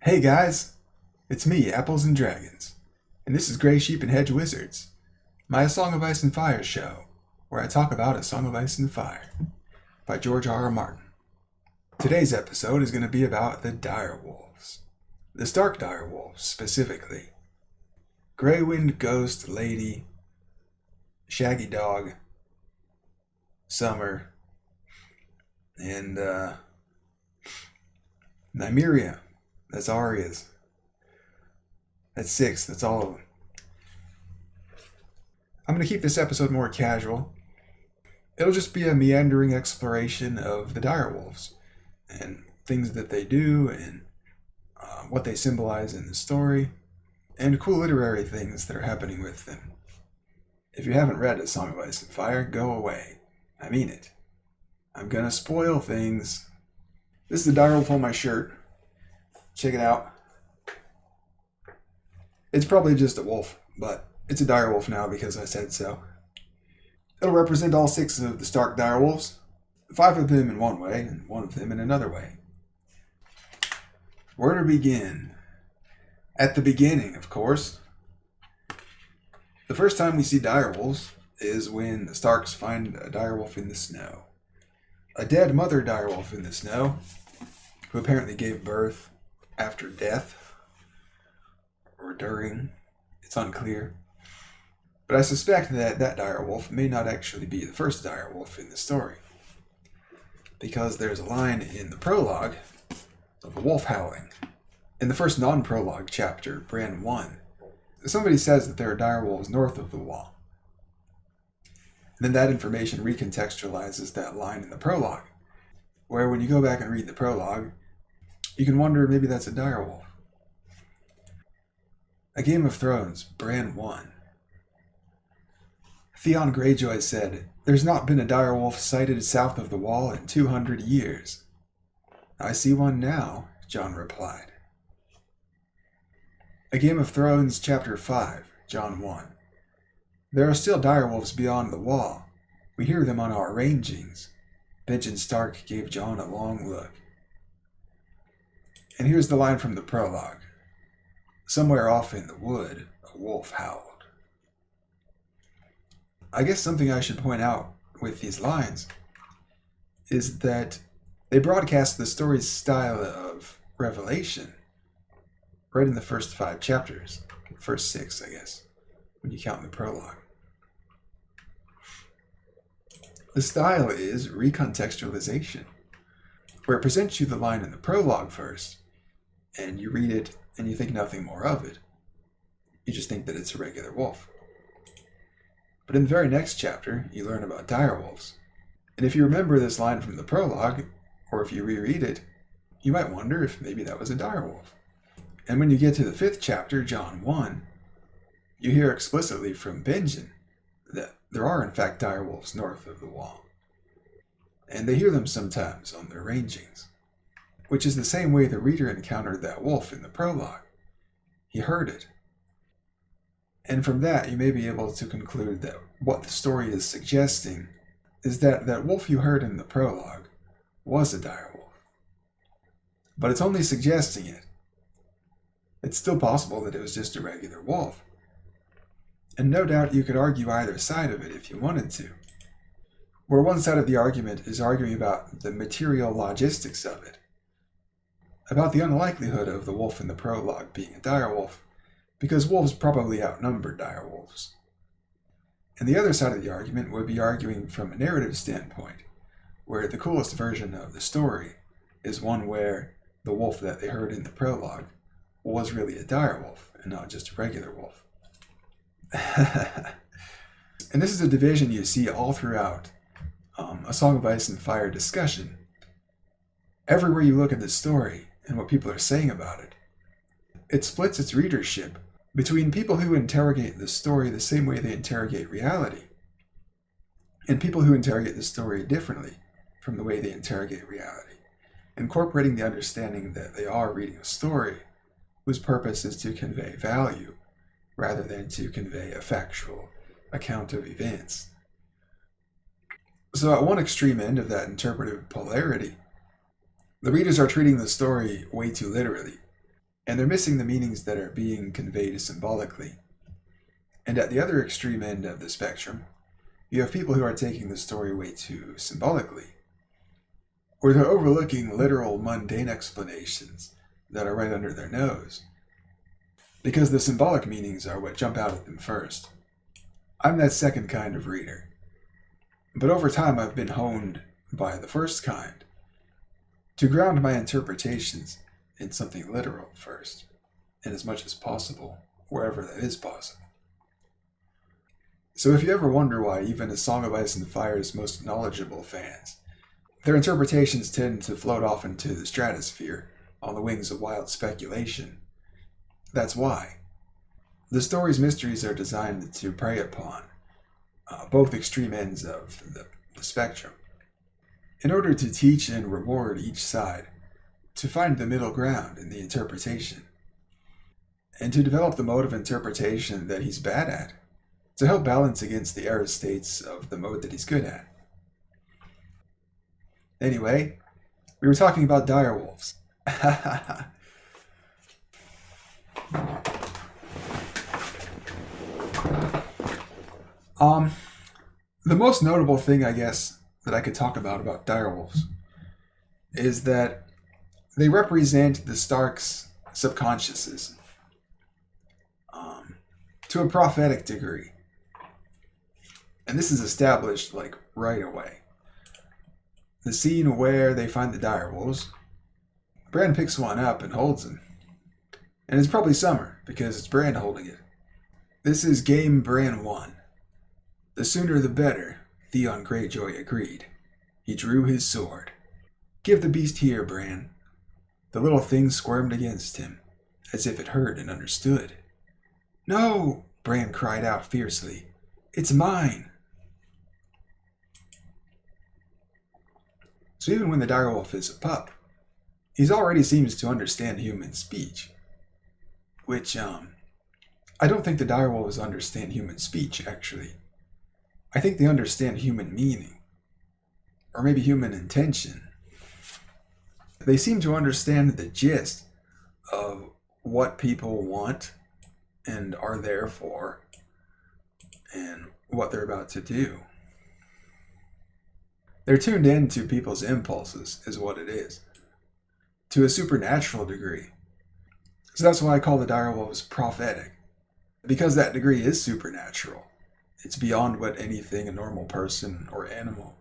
Hey guys, it's me, Apples and Dragons, and this is Grey Sheep and Hedge Wizards, my A Song of Ice and Fire show, where I talk about A Song of Ice and Fire by George R. R. Martin. Today's episode is going to be about the Direwolves, the Stark Direwolves specifically. Greywind, Ghost, Lady, Shaggy Dog, Summer, and Nymeria. That's Arya's. That's 6. That's all of them. I'm going to keep this episode more casual. It'll just be a meandering exploration of the Direwolves and things that they do and what they symbolize in the story and cool literary things that are happening with them. If you haven't read A Song of Ice and Fire, go away. I mean it. I'm going to spoil things. This is the direwolf on my shirt. Check it out. It's probably just a wolf, but it's a direwolf now because I said so. It'll represent all 6 of the Stark direwolves, 5 of them in one way and 1 of them in another way. Where to begin? At the beginning, of course. The first time we see direwolves is when the Starks find a direwolf in the snow. A dead mother direwolf in the snow, who apparently gave birth after death, or during, it's unclear. But I suspect that that direwolf may not actually be the first direwolf in the story, because there's a line in the prologue of a wolf howling. In the first non-prologue chapter, Brand 1, somebody says that there are direwolves north of the wall. And then that information recontextualizes that line in the prologue, where when you go back and read the prologue, you can wonder maybe that's a direwolf. A Game of Thrones, Brand 1. Theon Greyjoy said, "There's not been a direwolf sighted south of the wall in 200 years. I see one now," Jon replied. A Game of Thrones, Chapter 5, Jon 1. "There are still direwolves beyond the wall. We hear them on our rangings." RIckon Stark gave Jon a long look. And here's the line from the prologue. "Somewhere off in the wood, a wolf howled." I guess something I should point out with these lines is that they broadcast the story's style of revelation right in the first 5 chapters. First 6, I guess, when you count the prologue. The style is recontextualization, where it presents you the line in the prologue first, and you read it and you think nothing more of it. You just think that it's a regular wolf. But in the very next chapter, you learn about direwolves. And if you remember this line from the prologue, or if you reread it, you might wonder if maybe that was a direwolf. And when you get to the 5th chapter, Jon 1, you hear explicitly from Benjen that there are in fact direwolves north of the wall. And they hear them sometimes on their rangings, which is the same way the reader encountered that wolf in the prologue. He heard it. And from that, you may be able to conclude that what the story is suggesting is that that wolf you heard in the prologue was a direwolf. But it's only suggesting it. It's still possible that it was just a regular wolf. And no doubt you could argue either side of it if you wanted to. Where one side of the argument is arguing about the material logistics of it, about the unlikelihood of the wolf in the prologue being a direwolf, because wolves probably outnumber direwolves. And the other side of the argument would be arguing from a narrative standpoint, where the coolest version of the story is one where the wolf that they heard in the prologue was really a direwolf and not just a regular wolf. And this is a division you see all throughout A Song of Ice and Fire discussion. Everywhere you look at the story and what people are saying about it, it splits its readership between people who interrogate the story the same way they interrogate reality, and people who interrogate the story differently from the way they interrogate reality, incorporating the understanding that they are reading a story whose purpose is to convey value rather than to convey a factual account of events. So at one extreme end of that interpretive polarity, the readers are treating the story way too literally. and they're missing the meanings that are being conveyed symbolically. And at the other extreme end of the spectrum, you have people who are taking the story way too symbolically, or they're overlooking literal, mundane explanations that are right under their nose, because the symbolic meanings are what jump out at them first. I'm that second kind of reader, but over time I've been honed by the first kind, to ground my interpretations in something literal first, and as much as possible, wherever that is possible. So if you ever wonder why even A Song of Ice and Fire's most knowledgeable fans, their interpretations tend to float off into the stratosphere on the wings of wild speculation, that's why. The story's mysteries are designed to prey upon both extreme ends of the spectrum, in order to teach and reward each side, to find the middle ground in the interpretation, and to develop the mode of interpretation that he's bad at, to help balance against the error states of the mode that he's good at. Anyway, we were talking about direwolves. The most notable thing, I guess, that I could talk about direwolves is that they represent the Starks' subconsciouses to a prophetic degree. And this is established, like, right away. The scene where they find the direwolves, Bran picks one up and holds him. And it's probably summer, because it's Bran holding it. This is game Bran 1. The sooner the better, Theon Greyjoy agreed. He drew his sword. Give the beast here, Bran. The little thing squirmed against him, as if it heard and understood. No, Bran cried out fiercely. It's mine. So even when the direwolf is a pup, he already seems to understand human speech. Which, I don't think the direwolves understand human speech, actually. I think they understand human meaning. Or maybe human intention. They seem to understand the gist of what people want and are there for, and what they're about to do. They're tuned in to people's impulses, is what it is, to a supernatural degree. So that's why I call the direwolves prophetic, because that degree is supernatural. It's beyond what anything a normal person or animal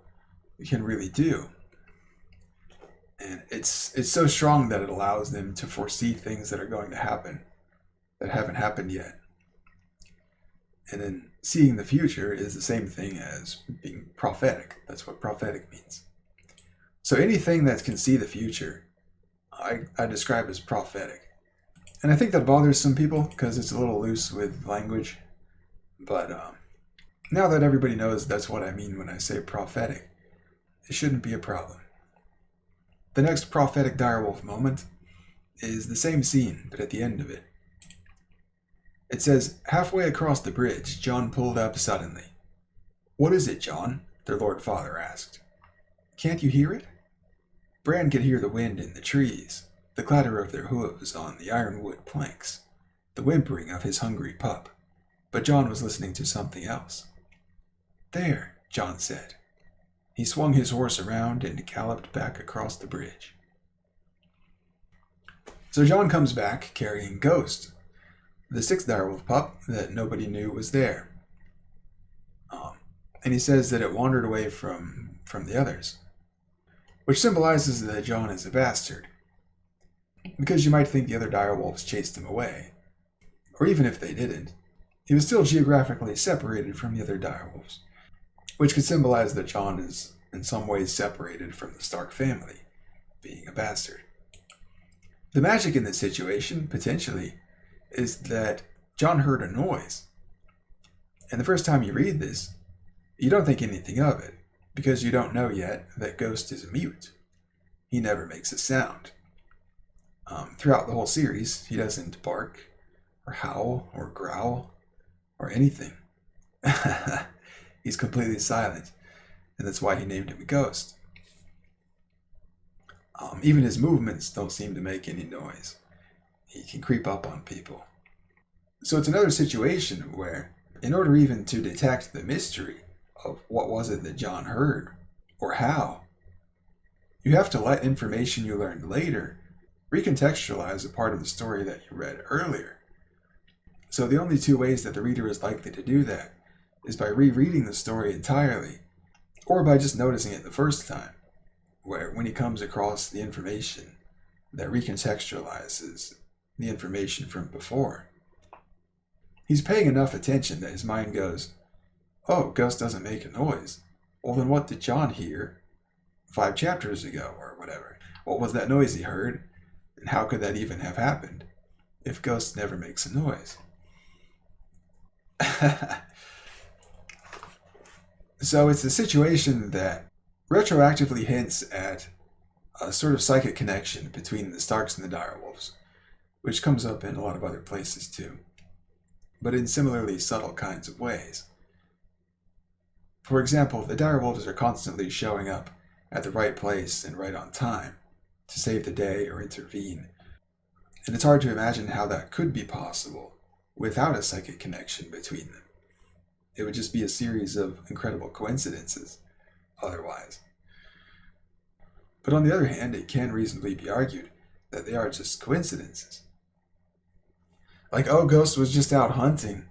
can really do. And it's so strong that it allows them to foresee things that are going to happen that haven't happened yet. And then seeing the future is the same thing as being prophetic. That's what prophetic means. So anything that can see the future, I describe as prophetic. And I think that bothers some people because it's a little loose with language. But now that everybody knows that's what I mean when I say prophetic, it shouldn't be a problem. The next prophetic direwolf moment is the same scene, but at the end of it. It says, halfway across the bridge, Jon pulled up suddenly. What is it, Jon? Their Lord Father asked. Can't you hear it? Bran could hear the wind in the trees, the clatter of their hooves on the ironwood planks, the whimpering of his hungry pup. But Jon was listening to something else. There, Jon said. He swung his horse around and galloped back across the bridge. So Jon comes back carrying Ghost, the sixth direwolf pup that nobody knew was there. And he says that it wandered away from the others, which symbolizes that Jon is a bastard. Because you might think the other direwolves chased him away. Or even if they didn't, he was still geographically separated from the other direwolves, which could symbolize that Jon is in some ways separated from the Stark family, being a bastard. The magic in this situation, potentially, is that Jon heard a noise. And the first time you read this, you don't think anything of it, because you don't know yet that Ghost is a mute. He never makes a sound. Throughout the whole series, he doesn't bark, or howl, or growl, or anything. He's completely silent, and that's why he named him a Ghost. Even his movements don't seem to make any noise. He can creep up on people. So it's another situation where, in order even to detect the mystery of what was it that Jon heard, or how, you have to let information you learned later recontextualize a part of the story that you read earlier. So the only two ways that the reader is likely to do that is by rereading the story entirely, or by just noticing it the first time, where when he comes across the information that recontextualizes the information from before, he's paying enough attention that his mind goes, oh, Ghost doesn't make a noise. Well, then what did Jon hear 5 chapters ago, or whatever? What was that noise he heard? And how could that even have happened if Ghost never makes a noise? So it's a situation that retroactively hints at a sort of psychic connection between the Starks and the Direwolves, which comes up in a lot of other places too, but in similarly subtle kinds of ways. For example, the Direwolves are constantly showing up at the right place and right on time to save the day or intervene, and it's hard to imagine how that could be possible without a psychic connection between them. It would just be a series of incredible coincidences otherwise. But on the other hand, it can reasonably be argued that they are just coincidences. Like, oh, Ghost was just out hunting,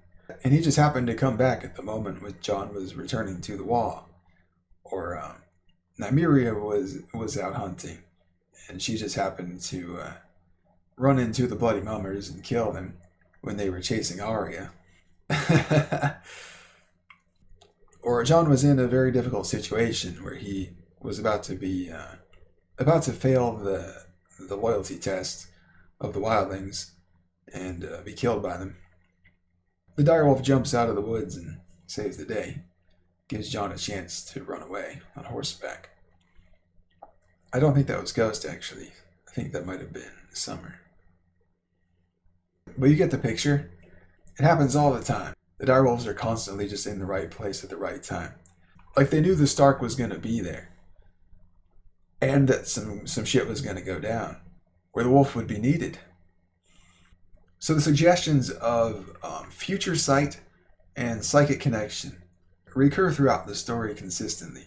and he just happened to come back at the moment when Jon was returning to the wall. Or Nymeria was out hunting, and she just happened to run into the Bloody Mummers and kill them when they were chasing Arya. Or Jon was in a very difficult situation where he was about to fail the loyalty test of the wildlings and be killed by them. The direwolf jumps out of the woods and saves the day, gives Jon a chance to run away on horseback. I don't think that was Ghost, actually. I think that might have been Summer. But you get the picture. It happens all the time. The direwolves are constantly just in the right place at the right time. Like they knew the Stark was going to be there. And that some shit was going to go down, where the wolf would be needed. So the suggestions of future sight and psychic connection recur throughout the story consistently,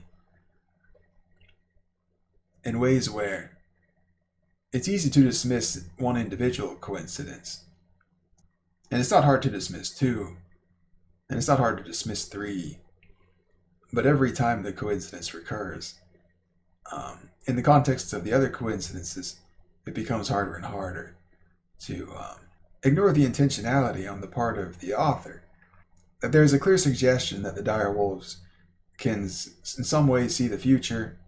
in ways where it's easy to dismiss one individual coincidence. And it's not hard to dismiss 2, and it's not hard to dismiss 3, but every time the coincidence recurs, in the context of the other coincidences, it becomes harder and harder to ignore the intentionality on the part of the author. That there's a clear suggestion that the Direwolves can in some way see the future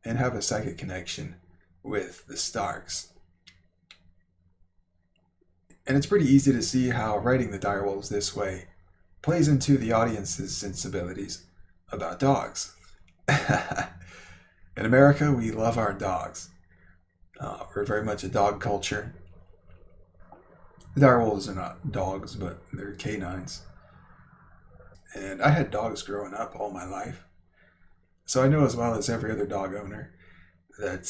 and have a psychic connection with the Starks. And it's pretty easy to see how writing the Direwolves this way plays into the audience's sensibilities about dogs. In America, we love our dogs. We're very much a dog culture. The direwolves are not dogs, but they're canines. And I had dogs growing up all my life. So I know as well as every other dog owner that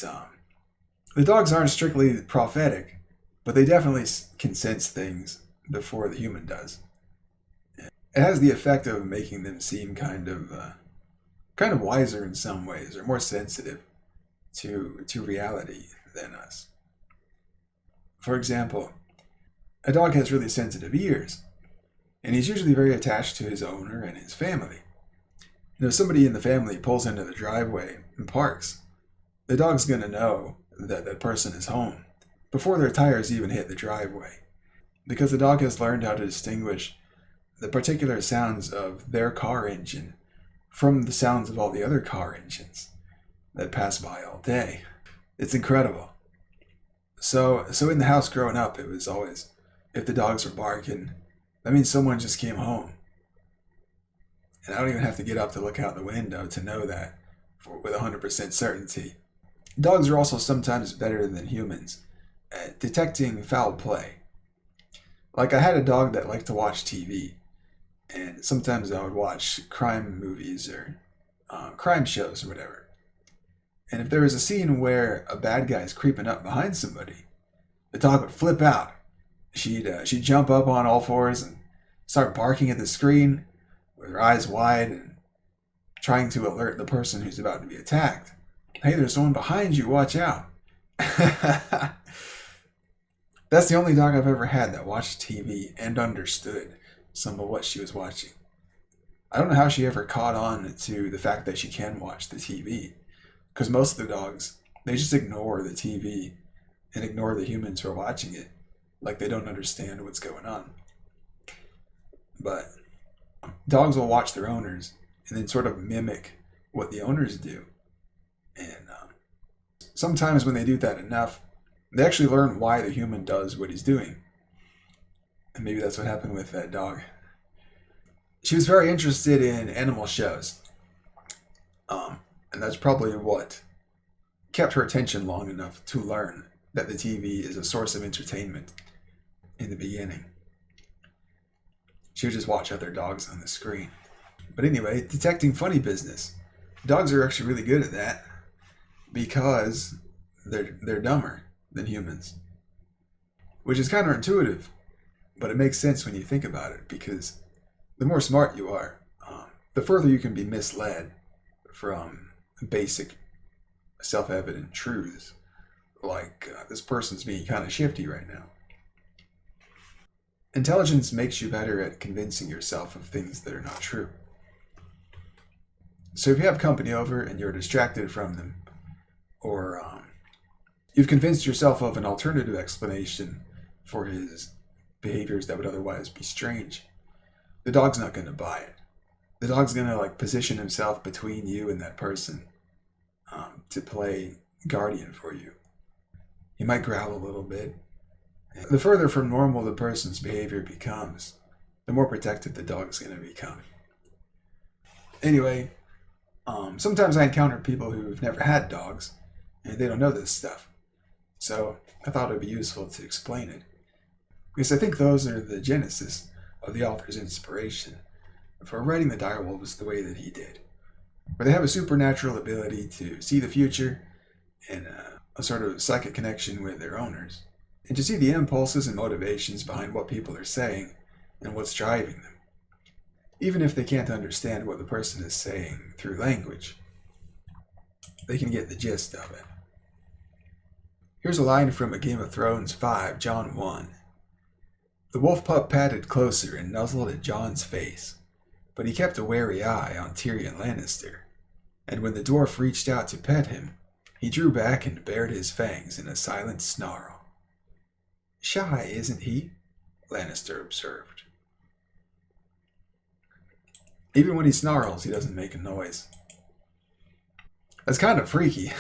the dogs aren't strictly prophetic, but they definitely can sense things before the human does. It has the effect of making them seem kind of wiser in some ways, or more sensitive to reality than us. For example, a dog has really sensitive ears, and he's usually very attached to his owner and his family. And if somebody in the family pulls into the driveway and parks, the dog's going to know that that person is home before their tires even hit the driveway, because the dog has learned how to distinguish the particular sounds of their car engine from the sounds of all the other car engines that pass by all day. It's incredible. So in the house growing up, it was always, if the dogs were barking, that means someone just came home. And I don't even have to get up to look out the window to know that with 100% certainty. Dogs are also sometimes better than humans at detecting foul play. Like, I had a dog that liked to watch TV, and sometimes I would watch crime movies or crime shows or whatever. And if there was a scene where a bad guy's creeping up behind somebody, the dog would flip out. She'd jump up on all fours and start barking at the screen with her eyes wide and trying to alert the person who's about to be attacked. Hey, there's someone behind you, watch out. That's the only dog I've ever had that watched TV and understood some of what she was watching. I don't know how she ever caught on to the fact that she can watch the TV, because most of the dogs, they just ignore the TV and ignore the humans who are watching it, like they don't understand what's going on. But dogs will watch their owners and then sort of mimic what the owners do. And sometimes when they do that enough, they actually learn why the human does what he's doing. And maybe that's what happened with that dog. She was very interested in animal shows. And that's probably what kept her attention long enough to learn that the TV is a source of entertainment in the beginning. She would just watch other dogs on the screen. But anyway, detecting funny business. Dogs are actually really good at that because they're dumber than humans, which is counterintuitive, but it makes sense when you think about it, because the more smart you are, the further you can be misled from basic self-evident truths, like this person's being kind of shifty right now. Intelligence makes you better at convincing yourself of things that are not true. So if you have company over and you're distracted from them, or you've convinced yourself of an alternative explanation for his behaviors that would otherwise be strange, the dog's not going to buy it. The dog's going to position himself between you and that person to play guardian for you. He might growl a little bit. The further from normal the person's behavior becomes, the more protective the dog's going to become. Anyway, sometimes I encounter people who've never had dogs, and they don't know this stuff. So I thought it would be useful to explain it, because I think those are the genesis of the author's inspiration for writing the Direwolves the way that he did, where they have a supernatural ability to see the future and a sort of psychic connection with their owners, and to see the impulses and motivations behind what people are saying and what's driving them, even if they can't understand what the person is saying through language. They can get the gist of it. Here's a line from A Game of Thrones 5, Jon 1. The wolf pup padded closer and nuzzled at Jon's face, but he kept a wary eye on Tyrion Lannister, and when the dwarf reached out to pet him, he drew back and bared his fangs in a silent snarl. Shy, isn't he? Lannister observed. Even when he snarls, he doesn't make a noise. That's kind of freaky.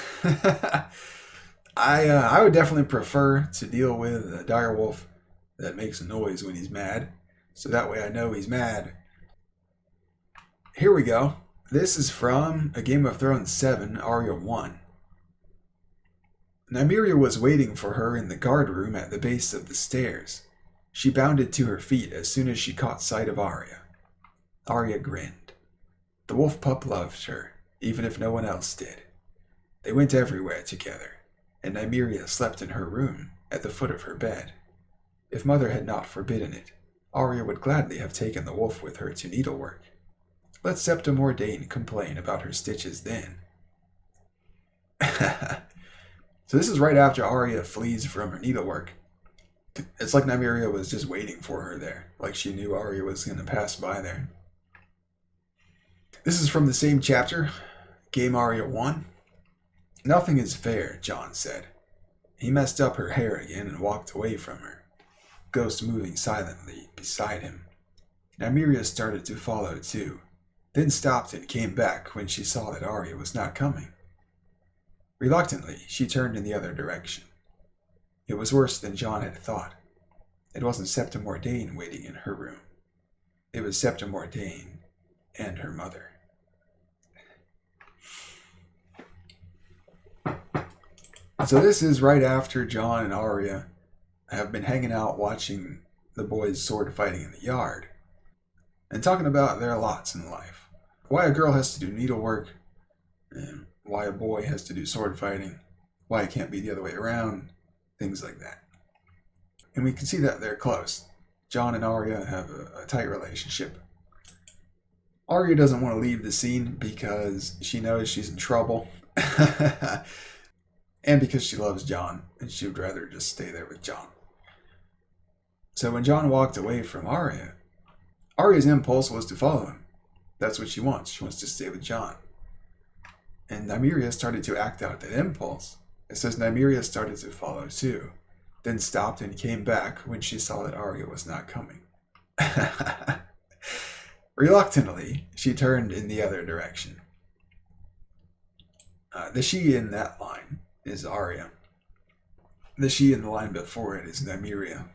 I would definitely prefer to deal with a direwolf that makes a noise when he's mad, so that way I know he's mad. Here we go. This is from A Game of Thrones 7, Arya 1. Nymeria was waiting for her in the guard room at the base of the stairs. She bounded to her feet as soon as she caught sight of Arya. Arya grinned. The wolf pup loved her, even if no one else did. They went everywhere together, and Nymeria slept in her room at the foot of her bed. If Mother had not forbidden it, Arya would gladly have taken the wolf with her to needlework. Let Septa Mordane complain about her stitches then. So this is right after Arya flees from her needlework. It's like Nymeria was just waiting for her there, like she knew Arya was going to pass by there. This is from the same chapter, Game Arya 1. Nothing is fair, Jon said. He messed up her hair again and walked away from her, Ghost moving silently beside him. Nymeria started to follow too, then stopped and came back when she saw that Arya was not coming. Reluctantly, she turned in the other direction. It was worse than Jon had thought. It wasn't Septa Mordane waiting in her room. It was Septa Mordane and her mother. So this is right after Jon and Arya have been hanging out watching the boys sword fighting in the yard and talking about their lots in life. Why a girl has to do needlework, and why a boy has to do sword fighting, why it can't be the other way around, things like that. And we can see that they're close. Jon and Arya have a tight relationship. Arya doesn't want to leave the scene because she knows she's in trouble. And because she loves Jon, and she would rather just stay there with Jon. So when Jon walked away from Arya, Arya's impulse was to follow him. That's what she wants. She wants to stay with Jon. And Nymeria started to act out that impulse. It says Nymeria started to follow too, then stopped and came back when she saw that Arya was not coming. Reluctantly, she turned in the other direction. The she in that line is Arya. The she in the line before it is Nymeria.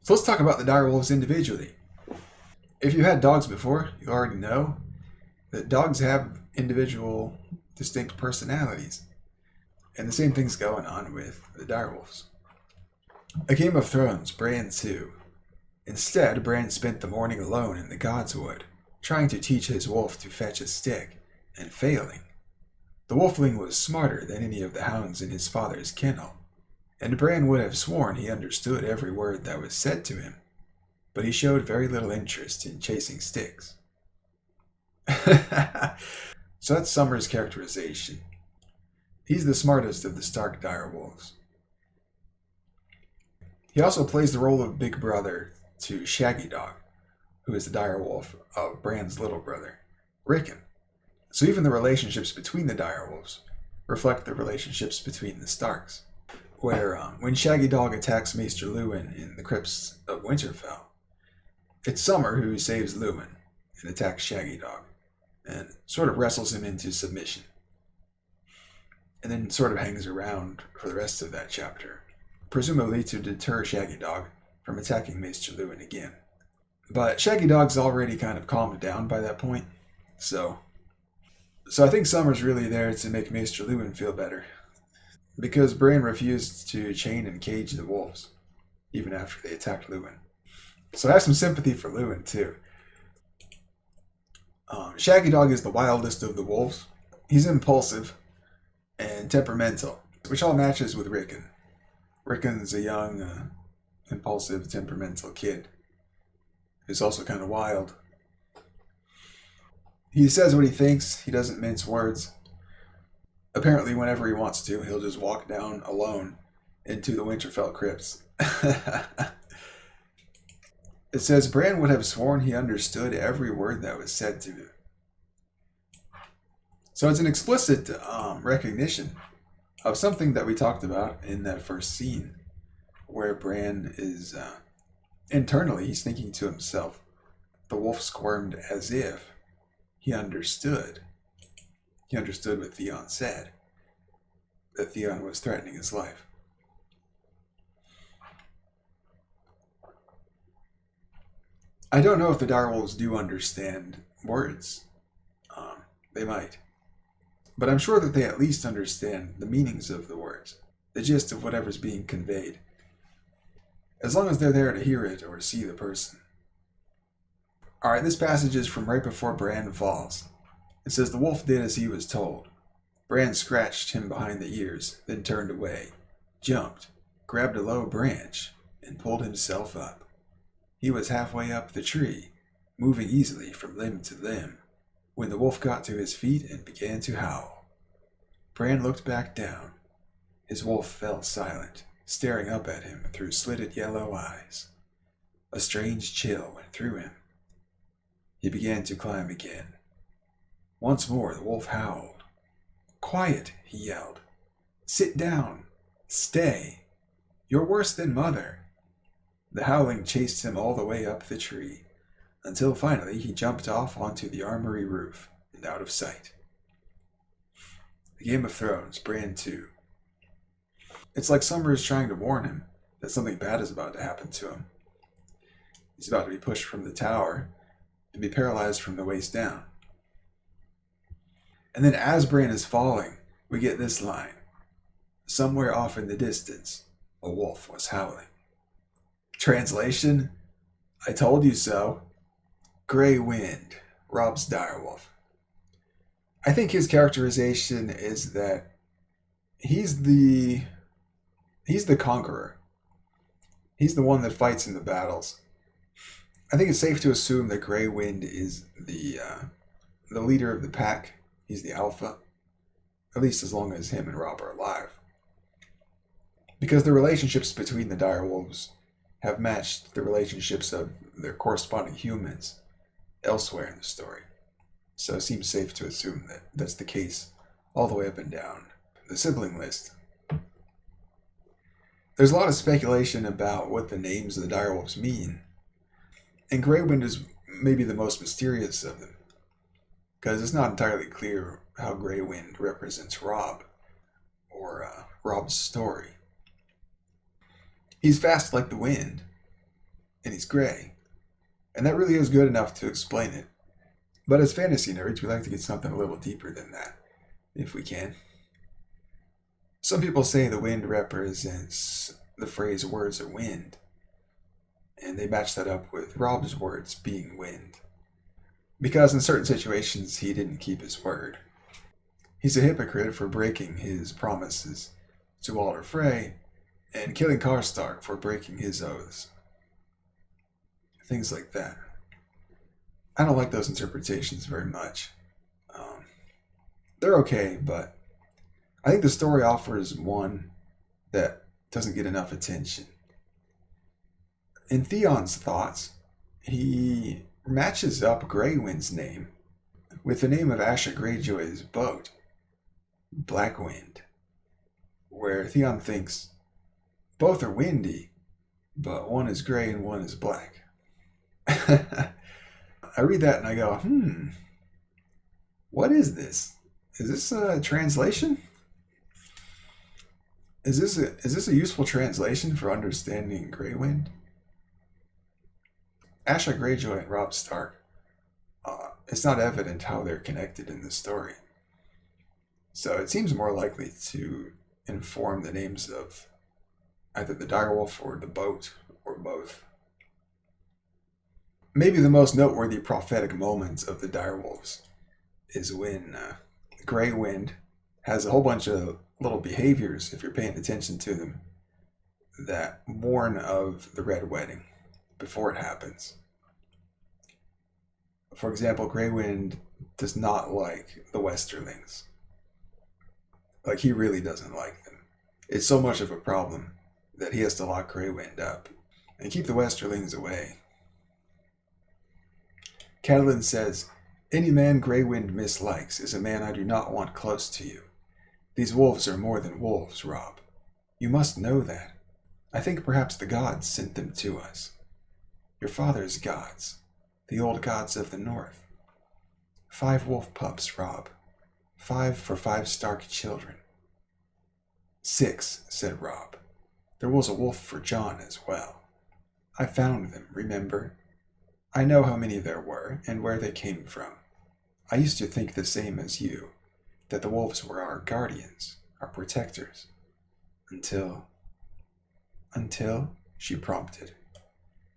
So let's talk about the direwolves individually. If you had dogs before, you already know that dogs have individual, distinct personalities. And the same thing's going on with the direwolves. A Game of Thrones, Bran 2. Instead, Bran spent the morning alone in the Godswood, trying to teach his wolf to fetch a stick, and failing. The wolfling was smarter than any of the hounds in his father's kennel, and Bran would have sworn he understood every word that was said to him, but he showed very little interest in chasing sticks. So that's Summer's characterization. He's the smartest of the Stark direwolves. He also plays the role of big brother to Shaggy Dog, who is the direwolf of Bran's little brother, RIckon. So even the relationships between the direwolves reflect the relationships between the Starks, where when Shaggy Dog attacks Maester Luwin in the crypts of Winterfell, it's Summer who saves Luwin and attacks Shaggy Dog, and sort of wrestles him into submission, and then sort of hangs around for the rest of that chapter, presumably to deter Shaggy Dog from attacking Maester Luwin again. But Shaggy Dog's already kind of calmed down by that point, so I think Summer's really there to make Maester Luwin feel better, because Bran refused to chain and cage the wolves, even after they attacked Luwin. So I have some sympathy for Luwin too. Shaggy Dog is the wildest of the wolves. He's impulsive and temperamental, which all matches with RIckon. RIckon's a young, impulsive, temperamental kid who's also kind of wild. He says what he thinks. He doesn't mince words. Apparently, whenever he wants to, he'll just walk down alone into the Winterfell crypts. It says, Bran would have sworn he understood every word that was said to him. So it's an explicit recognition of something that we talked about in that first scene, where Bran is, internally, he's thinking to himself, the wolf squirmed as if he understood. He understood what Theon said, that Theon was threatening his life. I don't know if the direwolves do understand words. They might. But I'm sure that they at least understand the meanings of the words, the gist of whatever's being conveyed, as long as they're there to hear it or see the person. Alright, this passage is from right before Bran falls. It says, the wolf did as he was told. Bran scratched him behind the ears, then turned away, jumped, grabbed a low branch, and pulled himself up. He was halfway up the tree, moving easily from limb to limb, when the wolf got to his feet and began to howl. Bran looked back down. His wolf fell silent, staring up at him through slitted yellow eyes. A strange chill went through him. He began to climb again. Once more the wolf howled. Quiet, he yelled. Sit down. Stay. You're worse than Mother. The howling chased him all the way up the tree, until finally he jumped off onto the armory roof and out of sight. The Game of Thrones, Bran 2. It's like Summer is trying to warn him that something bad is about to happen to him. He's about to be pushed from the tower and be paralyzed from the waist down. And then as Bran is falling, we get this line. Somewhere off in the distance, a wolf was howling. Translation, I told you so. Grey Wind, Robb's direwolf. I think his characterization is that he's the conqueror. He's the one that fights in the battles. I think it's safe to assume that Grey Wind is the leader of the pack. He's the alpha, at least as long as him and Robb are alive. Because the relationships between the Direwolves have matched the relationships of their corresponding humans elsewhere in the story. So it seems safe to assume that that's the case all the way up and down the sibling list. There's a lot of speculation about what the names of the Direwolves mean, and Grey Wind is maybe the most mysterious of them, because it's not entirely clear how Grey Wind represents Robb, or Robb's story. He's fast like the wind, and he's grey, and that really is good enough to explain it. But as fantasy nerds, we like to get something a little deeper than that, if we can. Some people say the wind represents the phrase words are wind, and they match that up with Robb's words being wind, because in certain situations he didn't keep his word. He's a hypocrite for breaking his promises to Walder Frey, and killing Stark for breaking his oaths. Things like that. I don't like those interpretations very much. They're okay, but I think the story offers one that doesn't get enough attention. In Theon's thoughts, he matches up Grey Wind's name with the name of Asha Greyjoy's boat, Blackwind, where Theon thinks both are windy, but one is gray and one is black. I read that and I go, what is this? Is this a translation? Is this a useful translation for understanding Grey Wind? Asha Greyjoy and Robb Stark, it's not evident how they're connected in this story. So it seems more likely to inform the names of either the direwolf or the boat, or both. Maybe the most noteworthy prophetic moment of the direwolves is when Grey Wind has a whole bunch of little behaviors, if you're paying attention to them, that warn of the Red Wedding before it happens. For example, Grey Wind does not like the Westerlings. Like, he really doesn't like them. It's so much of a problem that he has to lock Grey Wind up and keep the Westerlings away. Catelyn says, "Any man Grey Wind mislikes is a man I do not want close to you. These wolves are more than wolves, Robb. You must know that. I think perhaps the gods sent them to us. Your father's gods, the old gods of the north. 5 wolf pups, Robb. 5 for 5 Stark children." 6, said Robb. "There was a wolf for Jon as well. I found them, remember? I know how many there were and where they came from. I used to think the same as you, that the wolves were our guardians, our protectors. Until, she prompted.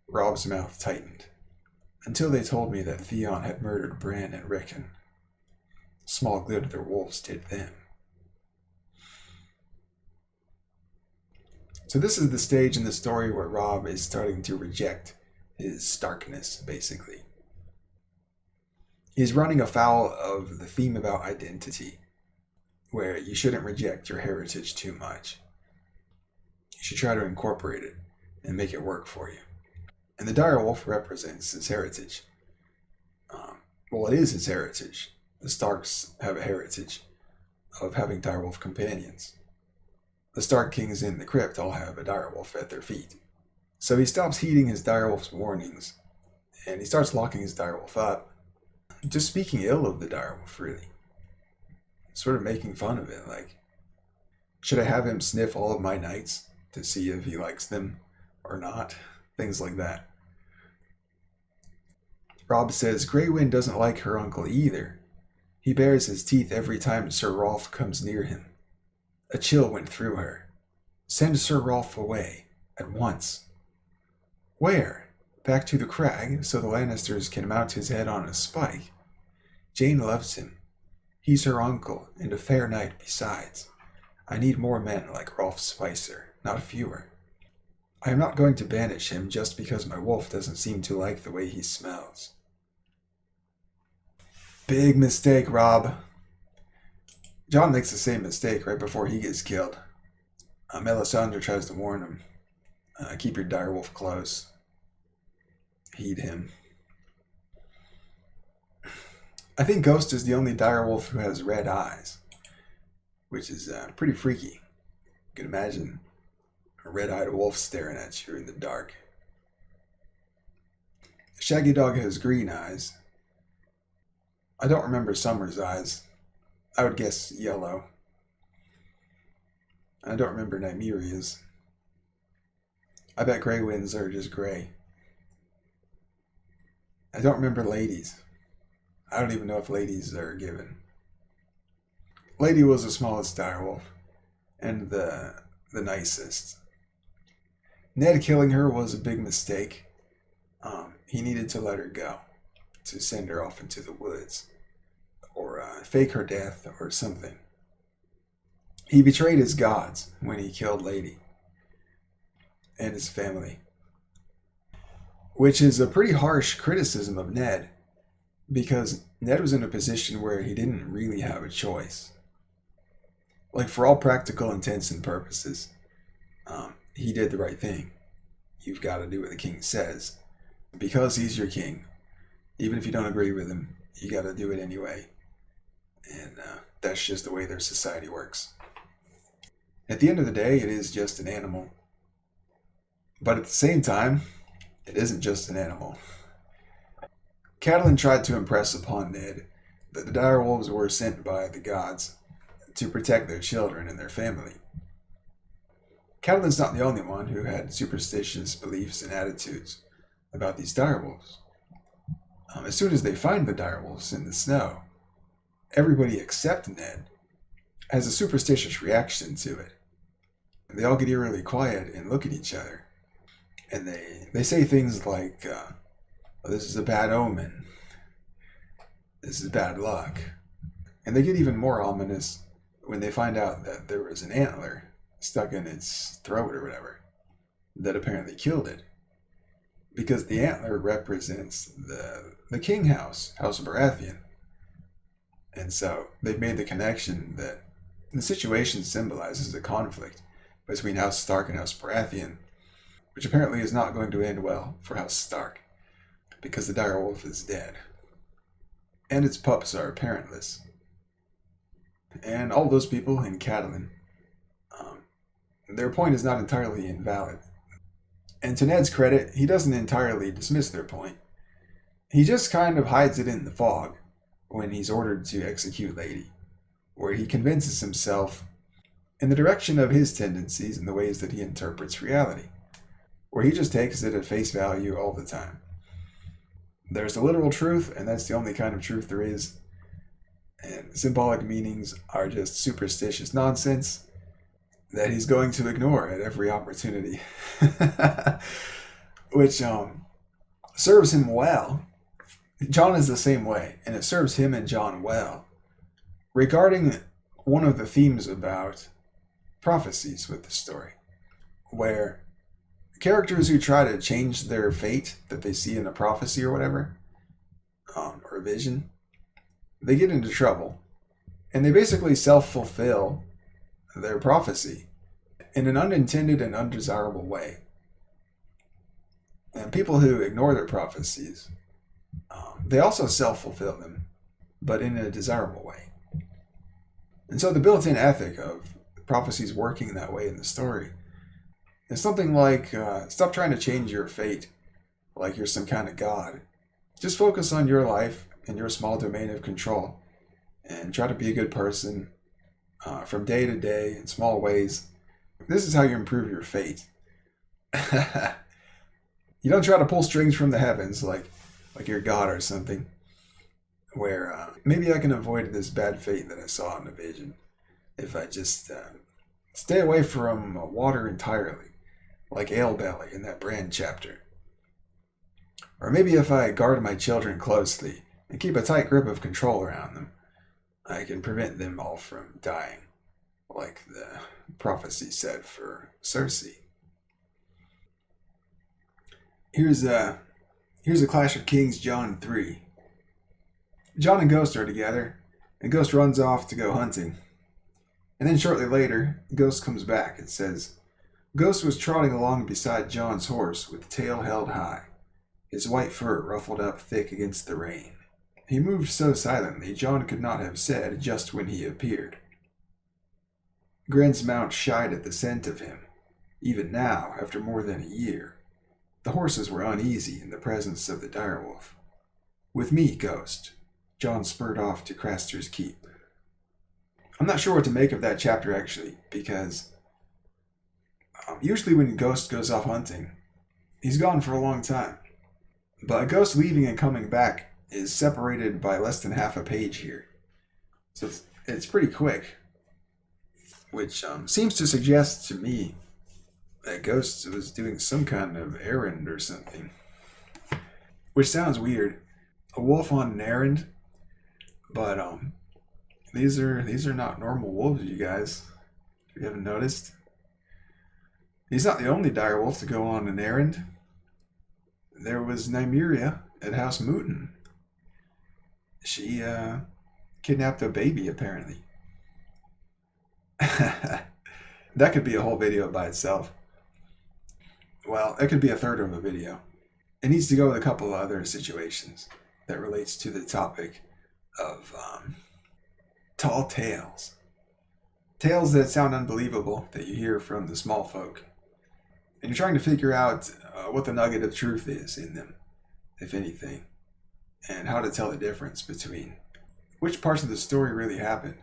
Robb's mouth tightened. Until they told me that Theon had murdered Bran and RIckon. Small good their wolves did them." So this is the stage in the story where Robb is starting to reject his Starkness, basically. He's running afoul of the theme about identity, where you shouldn't reject your heritage too much. You should try to incorporate it and make it work for you. And the direwolf represents his heritage. Well, it is his heritage. The Starks have a heritage of having direwolf companions. The Stark kings in the crypt all have a direwolf at their feet. So he stops heeding his direwolf's warnings, and he starts locking his direwolf up, just speaking ill of the direwolf, really. Sort of making fun of it, like, should I have him sniff all of my knights to see if he likes them or not? Things like that. Robb says Grey Wind doesn't like her uncle either. He bares his teeth every time Sir Rolf comes near him. A chill went through her. Send Sir Rolf away, at once. Where? Back to the crag, so the Lannisters can mount his head on a spike. Jane loves him. He's her uncle, and a fair knight besides. I need more men like Rolf Spicer, not fewer. I am not going to banish him just because my wolf doesn't seem to like the way he smells. Big mistake, Robb. Jon makes the same mistake right before he gets killed. Melisandre tries to warn him. Keep your direwolf close. Heed him. I think Ghost is the only direwolf who has red eyes, which is pretty freaky. You can imagine a red-eyed wolf staring at you in the dark. Shaggy Dog has green eyes. I don't remember Summer's eyes. I would guess yellow. I don't remember Nymeria's. I bet Grey Winds are just gray. I don't remember Lady's. I don't even know if Ladies are given. Lady was the smallest direwolf, and the nicest. Ned killing her was a big mistake. He needed to let her go, to send her off into the woods, or fake her death, or something. He betrayed his gods when he killed Lady and his family, which is a pretty harsh criticism of Ned, because Ned was in a position where he didn't really have a choice. Like, for all practical intents and purposes, he did the right thing. You've got to do what the king says. Because he's your king, even if you don't agree with him, you got to do it anyway. And that's just the way their society works. At the end of the day, it is just an animal. But at the same time, it isn't just an animal. Catelyn tried to impress upon Ned that the direwolves were sent by the gods to protect their children and their family. Catelyn's not the only one who had superstitious beliefs and attitudes about these direwolves. As soon as they find the direwolves in the snow, everybody except Ned has a superstitious reaction to it. They all get eerily quiet and look at each other. And they say things like, oh, this is a bad omen. This is bad luck. And they get even more ominous when they find out that there was an antler stuck in its throat or whatever that apparently killed it. Because the antler represents the king house, House Baratheon. And so they've made the connection that the situation symbolizes a conflict between House Stark and House Baratheon, which apparently is not going to end well for House Stark, because the direwolf is dead. And its pups are parentless. And all those people in Catelyn, their point is not entirely invalid. And to Ned's credit, he doesn't entirely dismiss their point. He just kind of hides it in the fog when he's ordered to execute Lady, where he convinces himself in the direction of his tendencies and the ways that he interprets reality, where he just takes it at face value all the time. There's the literal truth, and that's the only kind of truth there is. And symbolic meanings are just superstitious nonsense that he's going to ignore at every opportunity. Which serves him well. Jon is the same way, and it serves him and Jon well. Regarding one of the themes about prophecies with the story, where characters who try to change their fate that they see in a prophecy or whatever, or a vision, they get into trouble. And they basically self-fulfill their prophecy in an unintended and undesirable way. And people who ignore their prophecies, they also self-fulfill them, but in a desirable way. And so the built-in ethic of prophecies working that way in the story is something like, stop trying to change your fate like you're some kind of god. Just focus on your life and your small domain of control, and try to be a good person from day to day in small ways. This is how you improve your fate. You don't try to pull strings from the heavens like you're God or something, where maybe I can avoid this bad fate that I saw in the vision if I just stay away from water entirely, like Ale Belly in that Bran chapter. Or maybe if I guard my children closely and keep a tight grip of control around them, I can prevent them all from dying, like the prophecy said for Cersei. Here's a Clash of Kings Jon 3. Jon and Ghost are together, and Ghost runs off to go hunting. And then shortly later, Ghost comes back and says, Ghost was trotting along beside Jon's horse with tail held high, his white fur ruffled up thick against the rain. He moved so silently Jon could not have said just when he appeared. Gren's mount shied at the scent of him. Even now, after more than a year, the horses were uneasy in the presence of the direwolf. With me, Ghost, Jon spurred off to Craster's Keep. I'm not sure what to make of that chapter, actually, because usually when Ghost goes off hunting, he's gone for a long time. But Ghost leaving and coming back is separated by less than half a page here. So it's pretty quick, which seems to suggest to me that Ghost was doing some kind of errand or something. Which sounds weird. A wolf on an errand? But these are not normal wolves, you guys. If you haven't noticed. He's not the only direwolf to go on an errand. There was Nymeria at House Mooten. She kidnapped a baby, apparently. That could be a whole video by itself. Well, it could be a third of a video. It needs to go with a couple of other situations that relates to the topic of tall tales. Tales that sound unbelievable that you hear from the small folk. And you're trying to figure out what the nugget of truth is in them, if anything, and how to tell the difference between which parts of the story really happened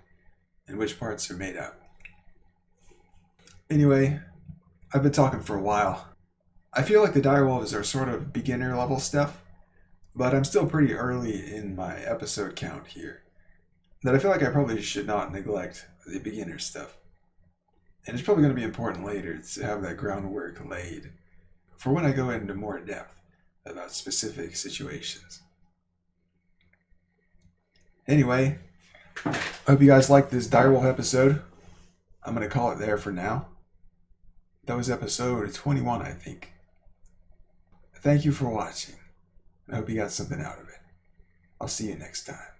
and which parts are made up. Anyway, I've been talking for a while. I feel like the direwolves are sort of beginner level stuff, but I'm still pretty early in my episode count here, that I feel like I probably should not neglect the beginner stuff. And it's probably going to be important later to have that groundwork laid for when I go into more depth about specific situations. Anyway, I hope you guys liked this direwolf episode. I'm going to call it there for now. That was episode 21, I think. Thank you for watching. I hope you got something out of it. I'll see you next time.